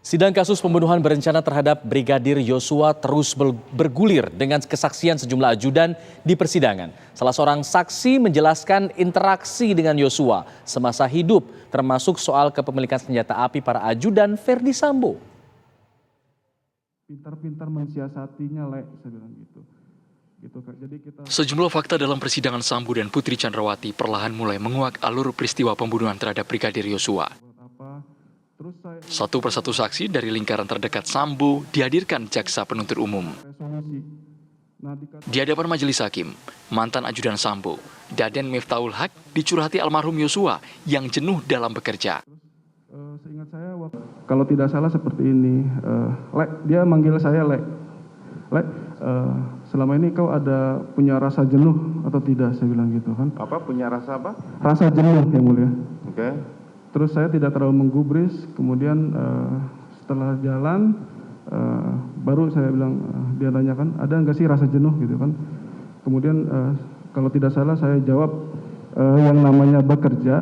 Sidang kasus pembunuhan berencana terhadap Brigadir Yosua terus bergulir dengan kesaksian sejumlah ajudan di persidangan. Salah seorang saksi menjelaskan interaksi dengan Yosua semasa hidup, termasuk soal kepemilikan senjata api para ajudan Ferdi Sambo. Pintar-pintar mensiasatinya, saya bilang gitu. Sejumlah fakta dalam persidangan Sambo dan Putri Chandrawati perlahan mulai menguak alur peristiwa pembunuhan terhadap Brigadir Yosua. Satu persatu saksi dari lingkaran terdekat Sambo dihadirkan jaksa penuntut umum. Di hadapan majelis hakim, mantan ajudan Sambo, Daden Miftahul Haq, dicurhati almarhum Yosua yang jenuh dalam bekerja. Seingat saya, kalau tidak salah seperti ini, dia manggil saya Lek, selama ini kau ada punya rasa jenuh atau tidak, saya bilang gitu kan. Apa, punya rasa apa? Rasa jenuh, yang mulia. Oke. Terus saya tidak terlalu menggubris, kemudian setelah jalan, baru saya bilang, dia tanyakan, ada nggak sih rasa jenuh gitu kan. Kemudian kalau tidak salah saya jawab, yang namanya bekerja,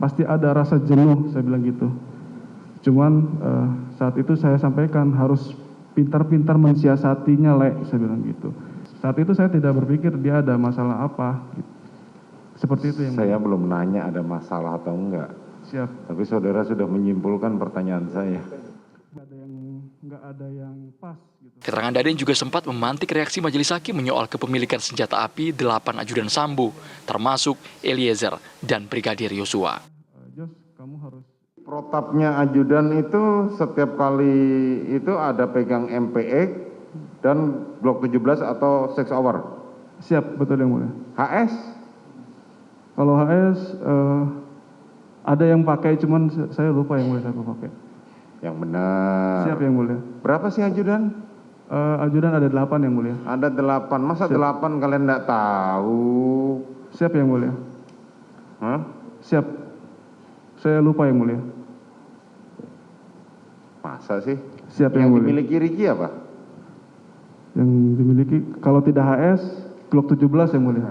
pasti ada rasa jenuh, saya bilang gitu. Cuman saat itu saya sampaikan harus pintar-pintar mensiasatinya, saya bilang gitu. Saat itu saya tidak berpikir dia ada masalah apa. Gitu. Seperti itu yang saya belum nanya ada masalah atau enggak. Siap. Tapi saudara sudah menyimpulkan pertanyaan saya. Nggak ada yang pas. Gitu. Keterangan Daden juga sempat memantik reaksi majelis hakim menyoal kepemilikan senjata api 8 ajudan Sambo, termasuk Eliezer dan Brigadir Yosua. Kamu harus protapnya ajudan itu setiap kali itu ada pegang MPX dan Glock 17 atau 6 hour. Siap, betul yang mulia. HS? Kalau HS ada yang pakai, cuman saya lupa yang mulia saya pakai. Yang benar. Siap yang mulia. Berapa sih ajudan? Ajudan ada 8 yang mulia. Ada 8. Masa Siap. 8 kalian enggak tahu? Siap yang mulia. Hah? Siap. Saya lupa yang mulia. Masa sih? Siap yang mulia. Dimiliki Riki apa? Yang dimiliki, kalau tidak HS, Glock 17 yang mulia.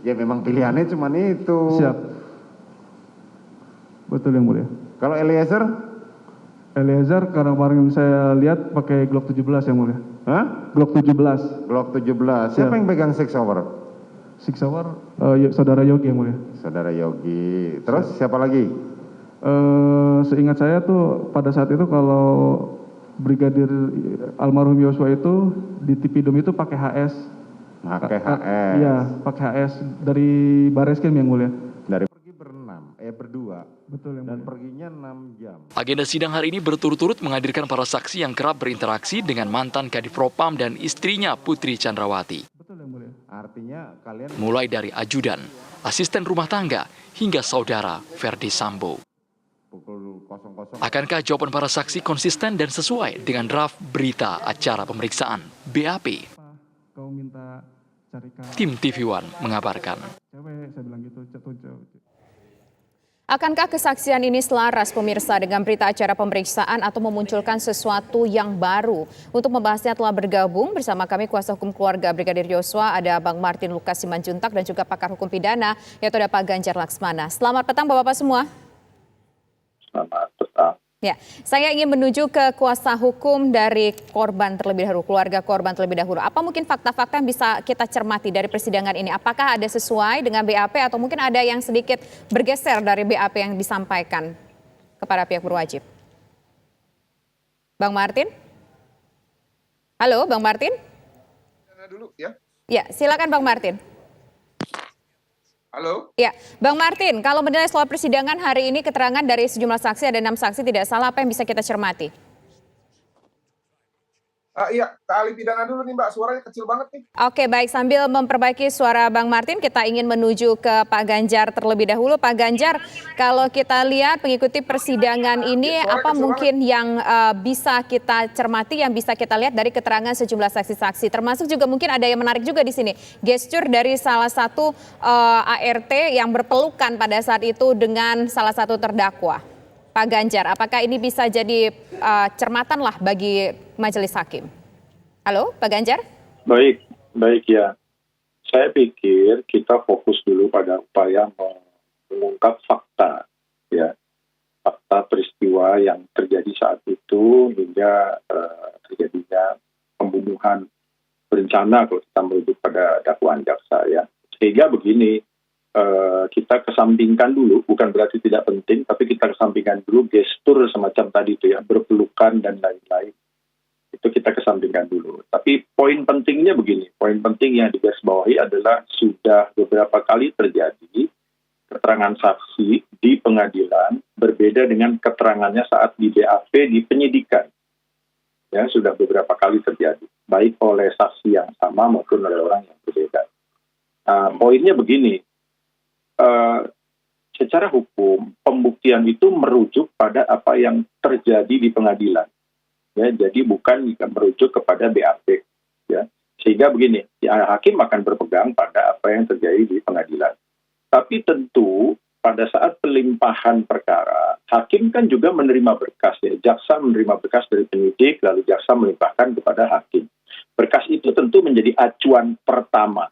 Ya memang pilihannya cuma itu. Siap. Betul yang mulia. Kalau Eliezer? Eliezer karena kemarin saya lihat pakai Glock 17 yang mulia. Hah? Glock 17. Glock 17. Siapa yang pegang 6 hour? 6 hour, saudara Yogi yang mulia. Saudara Yogi. Terus siapa lagi? Seingat saya tuh pada saat itu kalau Brigadir almarhum Yosua itu di Tipidum itu pakai HS. Pakai HS. Iya, pakai HS dari Bareskrim yang mulia. Dari pergi berdua. Betul yang Dan mulia. perginya 6 jam. Agenda sidang hari ini berturut-turut menghadirkan para saksi yang kerap berinteraksi dengan mantan Kadif Propam dan istrinya Putri Chandrawati. Betul yang mulia. Artinya kalian Mulai dari ajudan, asisten rumah tangga, hingga saudara Ferdi Sambo. pukul 00. Akankah jawaban para saksi konsisten dan sesuai dengan draft berita acara pemeriksaan BAP? Kau minta carikan Tim TV One mengabarkan. cewek, saya bilang gitu. Akankah kesaksian ini selaras pemirsa dengan berita acara pemeriksaan atau memunculkan sesuatu yang baru? Untuk membahasnya telah bergabung bersama kami kuasa hukum keluarga Brigadir Yosua, ada Bang Martin Lukas Simanjuntak dan juga pakar hukum pidana, yaitu ada Pak Ganjar Laksmana. Selamat petang Bapak-Bapak semua. Selamat petang. Ya, saya ingin menuju ke kuasa hukum dari korban terlebih dahulu, keluarga korban terlebih dahulu. Apa mungkin fakta-fakta yang bisa kita cermati dari persidangan ini? Apakah ada sesuai dengan BAP atau mungkin ada yang sedikit bergeser dari BAP yang disampaikan kepada pihak berwajib? Bang Martin? Halo, Bang Martin? Dulu ya. Ya, silakan Bang Martin. Halo. Ya, Bang Martin, kalau menilai soal persidangan hari ini keterangan dari sejumlah saksi, ada 6 saksi tidak salah, apa yang bisa kita cermati? Iya, ke ahli pidana dulu nih Mbak, suaranya kecil banget nih. Oke, baik, sambil memperbaiki suara Bang Martin, kita ingin menuju ke Pak Ganjar terlebih dahulu. Pak Ganjar, kalau kita lihat mengikuti persidangan ini, apa mungkin yang bisa kita cermati, yang bisa kita lihat dari keterangan sejumlah saksi-saksi, termasuk juga mungkin ada yang menarik juga di sini, gestur dari salah satu ART yang berpelukan pada saat itu dengan salah satu terdakwa. Pak Ganjar, apakah ini bisa jadi cermatan lah bagi majelis hakim? Halo, Pak Ganjar? Baik ya. Saya pikir kita fokus dulu pada upaya mengungkap fakta, ya. fakta peristiwa yang terjadi saat itu hingga terjadinya pembunuhan berencana kalau kita merujuk pada dakwaan jaksa ya. Sehingga begini, kita kesampingkan dulu, bukan berarti tidak penting, tapi kita kesampingkan dulu gestur semacam tadi itu ya, berpelukan dan lain-lain. Itu kita kesampingkan dulu. Tapi poin pentingnya begini, poin penting yang digarisbawahi adalah sudah beberapa kali terjadi keterangan saksi di pengadilan berbeda dengan keterangannya saat di BAP di penyidikan. Ya, sudah beberapa kali terjadi, baik oleh saksi yang sama maupun oleh orang yang berbeda. Poinnya begini, secara hukum pembuktian itu merujuk pada apa yang terjadi di pengadilan. Ya, jadi bukan merujuk kepada BAP. Ya. Sehingga begini, ya, hakim akan berpegang pada apa yang terjadi di pengadilan. Tapi tentu pada saat pelimpahan perkara, hakim kan juga menerima berkas. Ya. Jaksa menerima berkas dari penyidik, lalu jaksa melimpahkan kepada hakim. Berkas itu tentu menjadi acuan pertama.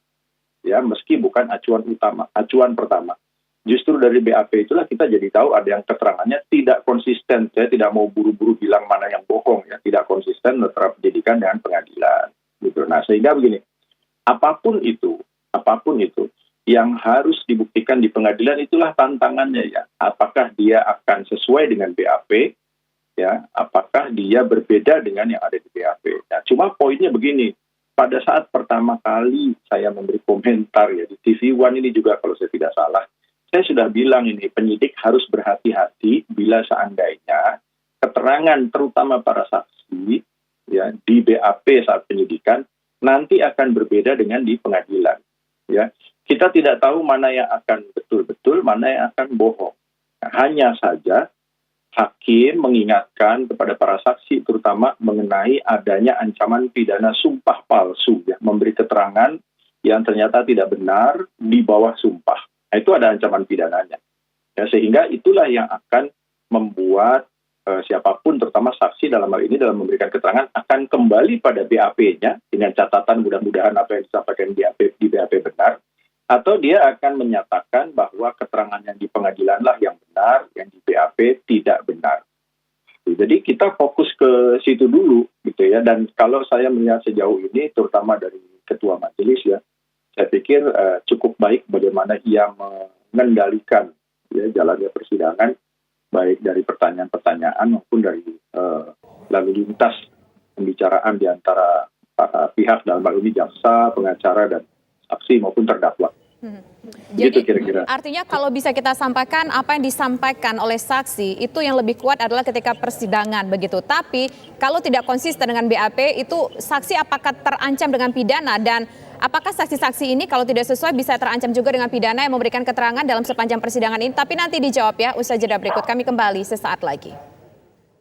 Ya, meski bukan acuan utama, acuan pertama. Justru dari BAP itulah kita jadi tahu ada yang keterangannya tidak konsisten. Saya tidak mau buru-buru bilang mana yang bohong, ya, tidak konsisten antara penyidikan dengan pengadilan. Gitu. Nah, sehingga begini, apapun itu yang harus dibuktikan di pengadilan itulah tantangannya ya. Apakah dia akan sesuai dengan BAP, ya? Apakah dia berbeda dengan yang ada di BAP? Nah, cuma poinnya begini. Pada saat pertama kali saya memberi komentar ya di TV One ini juga kalau saya tidak salah, saya sudah bilang ini penyidik harus berhati-hati bila seandainya keterangan terutama para saksi ya di BAP saat penyidikan nanti akan berbeda dengan di pengadilan. Ya, kita tidak tahu mana yang akan betul-betul, mana yang akan bohong. Nah, hanya saja hakim mengingatkan kepada para saksi terutama mengenai adanya ancaman pidana sumpah palsu, ya, memberi keterangan yang ternyata tidak benar di bawah sumpah. Nah, itu ada ancaman pidananya. Ya, sehingga itulah yang akan membuat siapapun, terutama saksi dalam hal ini dalam memberikan keterangan, akan kembali pada BAP-nya dengan catatan mudah-mudahan apa yang disampaikan di BAP benar, atau dia akan menyatakan bahwa keterangan yang di pengadilan lah yang benar, yang di BAP tidak benar. Jadi kita fokus ke situ dulu, gitu ya. Dan kalau saya melihat sejauh ini, terutama dari ketua majelis ya, saya pikir cukup baik bagaimana ia mengendalikan ya, jalannya persidangan, baik dari pertanyaan-pertanyaan maupun dari lalu lintas pembicaraan di antara pihak dalam hal ini jaksa, pengacara, dan saksi maupun terdakwa. Jadi kira-kira. artinya kalau bisa kita sampaikan apa yang disampaikan oleh saksi itu yang lebih kuat adalah ketika persidangan begitu. Tapi kalau tidak konsisten dengan BAP itu saksi apakah terancam dengan pidana dan apakah saksi-saksi ini kalau tidak sesuai bisa terancam juga dengan pidana yang memberikan keterangan dalam sepanjang persidangan ini? Tapi nanti dijawab ya usai jeda berikut. Kami kembali sesaat lagi.